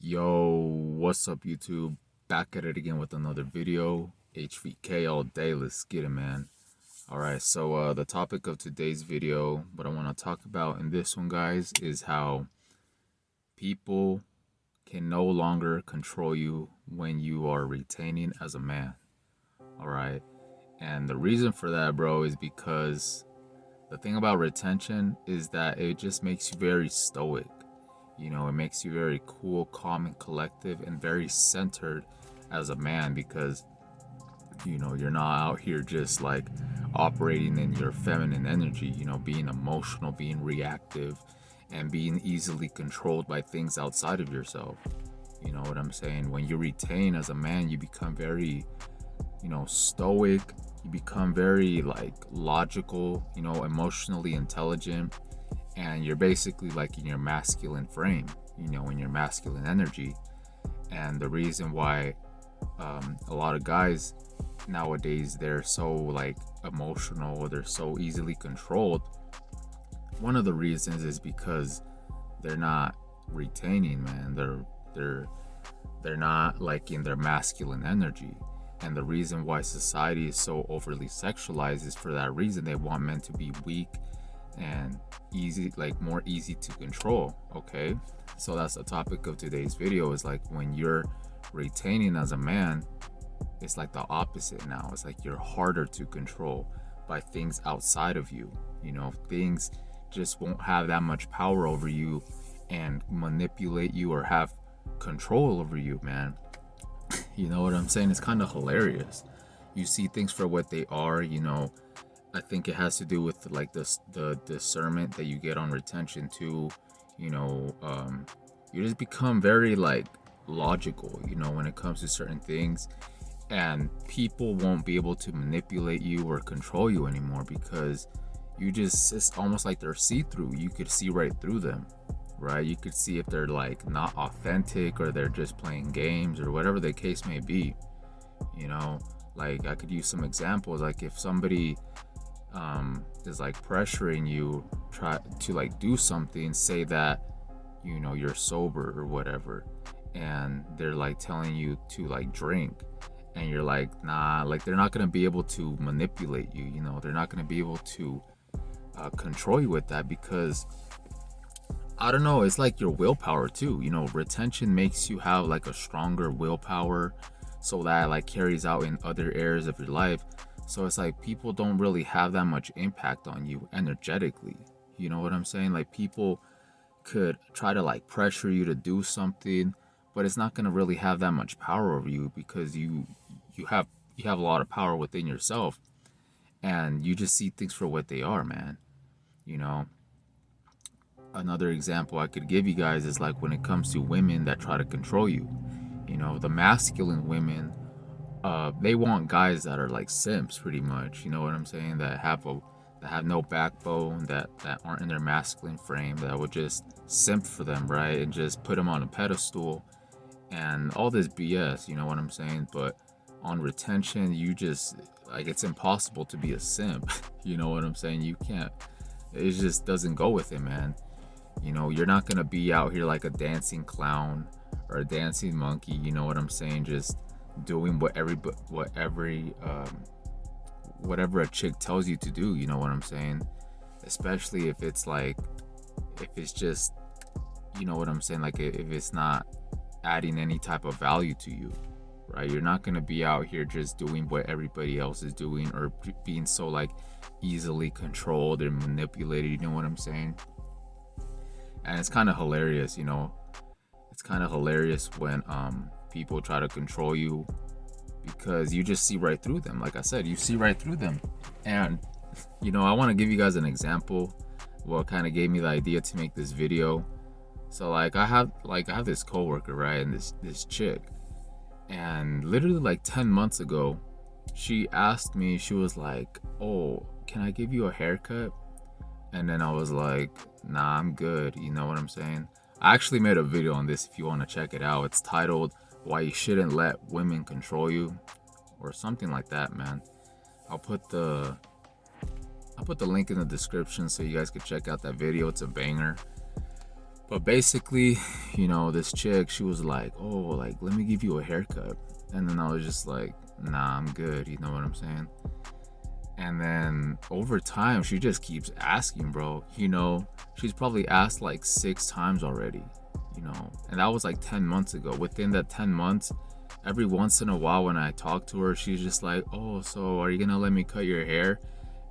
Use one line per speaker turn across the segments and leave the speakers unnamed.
Yo, what's up, YouTube? Back at it again with another video. HVK all day. Let's get it, man. All right, so the topic of today's video, what I want to talk about in this one, guys, is how people can no longer control you when you are retaining as a man. All right, and the reason for that, bro, is because the thing about retention is that it just makes you very stoic. It makes you very cool, calm, and collective, and very centered as a man because, you're not out here just like operating in your feminine energy, being emotional, being reactive, and being easily controlled by things outside of yourself. You know what I'm saying? When you retain as a man, you become very, stoic. You become very like logical, emotionally intelligent, and you're basically like in your masculine frame, in your masculine energy. And the reason why a lot of guys nowadays, they're so like emotional, or they're so easily controlled, one of the reasons is because they're not retaining, man. They're not like in their masculine energy. And the reason why society is so overly sexualized is for that reason. They want men to be weak and easy, like more easy to control. Okay, so that's the topic of today's video, is like when you're retaining as a man, it's like the opposite now. It's like you're harder to control by things outside of you. Things just won't have that much power over you and manipulate you or have control over you, man. You know what I'm saying? It's kind of hilarious. You see things for what they are. I think it has to do with like the discernment that you get on retention too. You just become very like logical, when it comes to certain things, and people won't be able to manipulate you or control you anymore because it's almost like they're see-through. You could see right through them, right? You could see if they're like not authentic, or they're just playing games, or whatever the case may be. Like I could use some examples. Like if somebody is like pressuring you try to like do something, say that you're sober or whatever, and they're like telling you to like drink, and you're like, nah, like they're not going to be able to manipulate you. They're not going to be able to control you with that, because I don't know, it's like your willpower too. Retention makes you have like a stronger willpower, so that like carries out in other areas of your life. So it's like people don't really have that much impact on you energetically. You know what I'm saying? Like people could try to like pressure you to do something, but it's not going to really have that much power over you, because you have a lot of power within yourself, and you just see things for what they are, man. You know, Another example I could give you guys is like when it comes to women that try to control you. The masculine women, they want guys that are like simps, pretty much. You know what I'm saying? That have no backbone, that aren't in their masculine frame, that would just simp for them, right? And just put them on a pedestal and all this BS. You know what I'm saying? But on retention, you just like, it's impossible to be a simp. You know what I'm saying? You can't. It just doesn't go with it, man. You're not gonna be out here like a dancing clown or a dancing monkey. You know what I'm saying? Just doing whatever a chick tells you to do. You know what I'm saying? Especially if it's like, if it's just, you know what I'm saying? Like if it's not adding any type of value to you, right? You're not gonna be out here just doing what everybody else is doing, or being so like easily controlled and manipulated. You know what I'm saying? And it's kind of hilarious. It's kind of hilarious when people try to control you, because you just see right through them. Like I said, you see right through them. And I want to give you guys an example what kind of gave me the idea to make this video. So like I have this coworker, right? And this chick, and literally like 10 months ago, she asked me, she was like, "Oh, can I give you a haircut?" And then I was like, "Nah, I'm good." You know what I'm saying? I actually made a video on this if you want to check it out. It's titled "Why You Shouldn't Let Women Control You," or something like that, man. I'll put the link in the description so you guys can check out that video. It's a banger. But basically, this chick, she was like, oh, like, let me give you a haircut. And then I was just like, nah, I'm good. You know what I'm saying? And then over time, she just keeps asking, bro. She's probably asked like 6 times already, and that was like 10 months ago. Within that 10 months, every once in a while when I talk to her, she's just like, oh, so are you gonna let me cut your hair?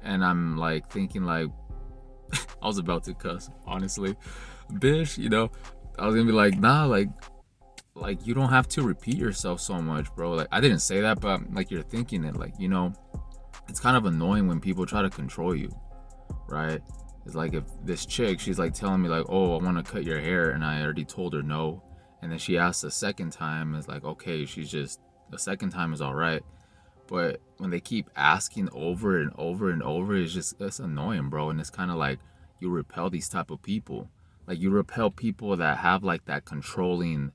And I'm like thinking like, I was about to cuss, honestly. Bitch, I was gonna be like, nah, like you don't have to repeat yourself so much, bro. Like, I didn't say that, but like you're thinking it, like, it's kind of annoying when people try to control you, right? It's like if this chick, she's like telling me like, oh, I want to cut your hair, and I already told her no, and then she asks a second time, it's like, okay, the second time is all right. But when they keep asking over and over and over, it's annoying, bro. And it's kind of like you repel these type of people. Like you repel people that have like that controlling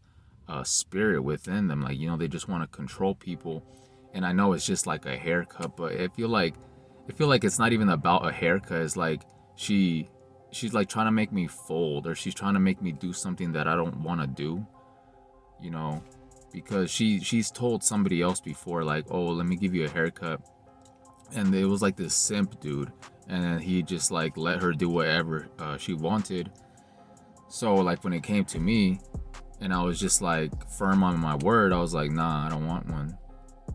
spirit within them. Like, they just want to control people. And I know it's just like a haircut, but I feel like it's not even about a haircut. It's like she's like trying to make me fold, or she's trying to make me do something that I don't want to do, you know, because she's told somebody else before, like, oh, let me give you a haircut. And it was like this simp dude. And then he just like let her do whatever she wanted. So like when it came to me, and I was just like firm on my word, I was like, nah, I don't want one.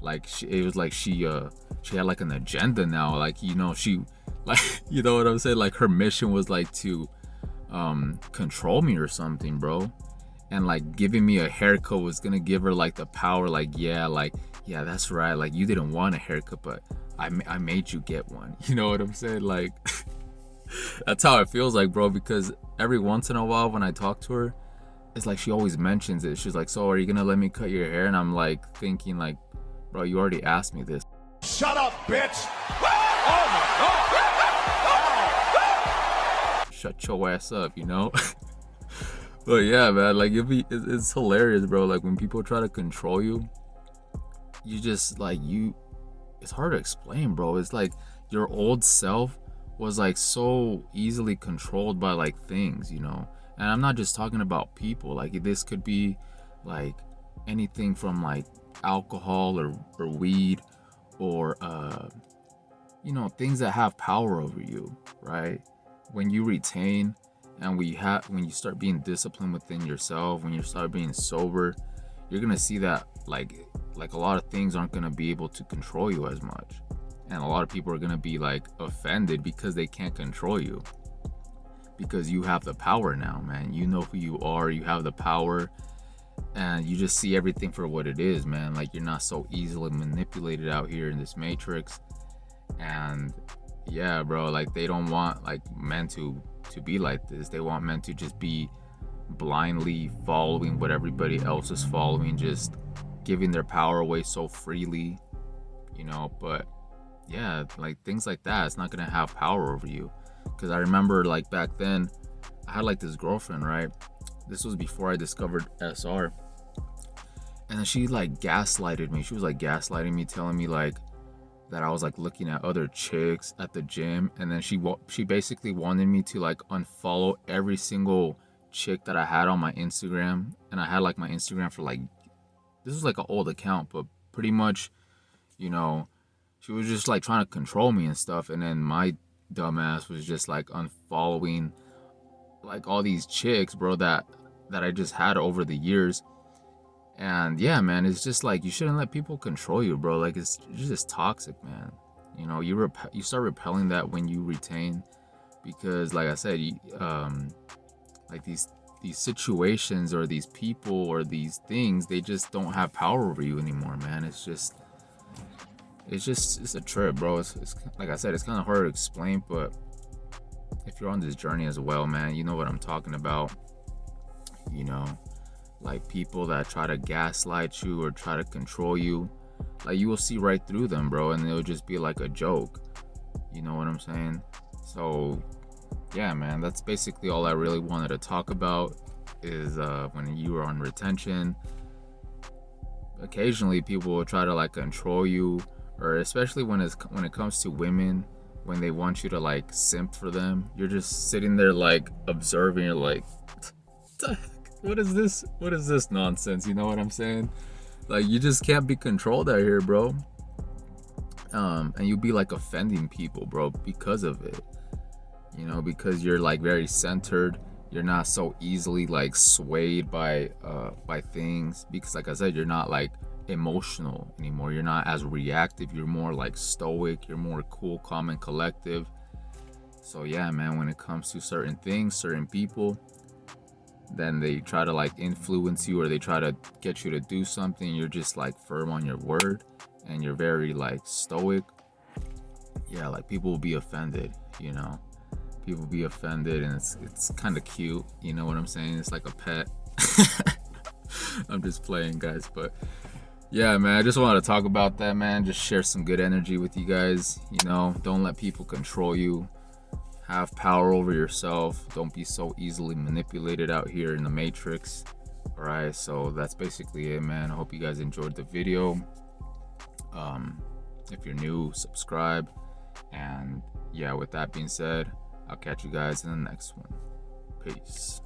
Like it was like she had like an agenda now. Like, she like, you know what I'm saying? Like her mission was like to control me or something, bro. And like giving me a haircut was gonna give her like the power, like, yeah, that's right, like you didn't want a haircut, but I made you get one. You know what I'm saying? Like that's how it feels like, bro, because every once in a while when I talk to her, it's like she always mentions it. She's like, so are you gonna let me cut your hair? And I'm like thinking like, bro, you already asked me this.
Shut up, bitch.
Shut your ass up, But yeah, man, like it's hilarious, bro. Like when people try to control you, you just like it's hard to explain, bro. It's like your old self was like so easily controlled by like things, And I'm not just talking about people. Like this could be like anything from like alcohol or weed or things that have power over you, right? When you retain and when you start being disciplined within yourself, when you start being sober, you're gonna see that like a lot of things aren't gonna be able to control you as much. And a lot of people are gonna be like offended because they can't control you. Because you have the power now, man. You know who you are, you have the power, and you just see everything for what it is, man. Like you're not so easily manipulated out here in this matrix. And yeah, bro, like they don't want like men to be like this. They want men to just be blindly following what everybody else is following, just giving their power away so freely, but yeah, like things like that, it's not gonna have power over you. Because I remember like back then I had like this girlfriend, right? This was before I discovered SR. And then she like gaslighted me. She was like gaslighting me, telling me like that I was like looking at other chicks at the gym. And then she basically wanted me to like unfollow every single chick that I had on my Instagram. And I had like my Instagram for like, this was like an old account, but pretty much, she was just like trying to control me and stuff. And then my dumbass was just like unfollowing like all these chicks, bro, that I just had over the years. And yeah, man, it's just like you shouldn't let people control you, bro. Like it's just toxic, man. You start repelling that when you retain, because like I said, like these situations or these people or these things, they just don't have power over you anymore, man. It's a trip, bro. It's like I said, it's kind of hard to explain, but if you're on this journey as well, man, you know what I'm talking about. Like people that try to gaslight you or try to control you, like you will see right through them, bro, and it'll just be like a joke. You know what I'm saying? So yeah, man, that's basically all I really wanted to talk about is when you are on retention, occasionally people will try to like control you, or especially when it comes to women, when they want you to like simp for them, you're just sitting there like observing, you're like, the heck? What is this nonsense? You know what I'm saying? Like, you just can't be controlled out here, bro. And you'll be like offending people, bro, because of it. You know, because you're like very centered. You're not so easily like swayed by things, because like I said, you're not like emotional anymore. You're not as reactive. You're more like stoic. You're more cool, calm, and collective. So yeah, man, when it comes to certain things, certain people, then they try to like influence you, or they try to get you to do something, you're just like firm on your word and you're very like stoic. Yeah, like people will be offended, you know. People be offended, and it's kind of cute, you know what I'm saying? It's like a pet. I'm just playing, guys, but yeah, man, I just wanted to talk about that, man. Just share some good energy with you guys. You know, don't let people control you. Have power over yourself. Don't be so easily manipulated out here in the matrix. All right, so that's basically it, man. I hope you guys enjoyed the video. If you're new, subscribe. And yeah, with that being said, I'll catch you guys in the next one. Peace.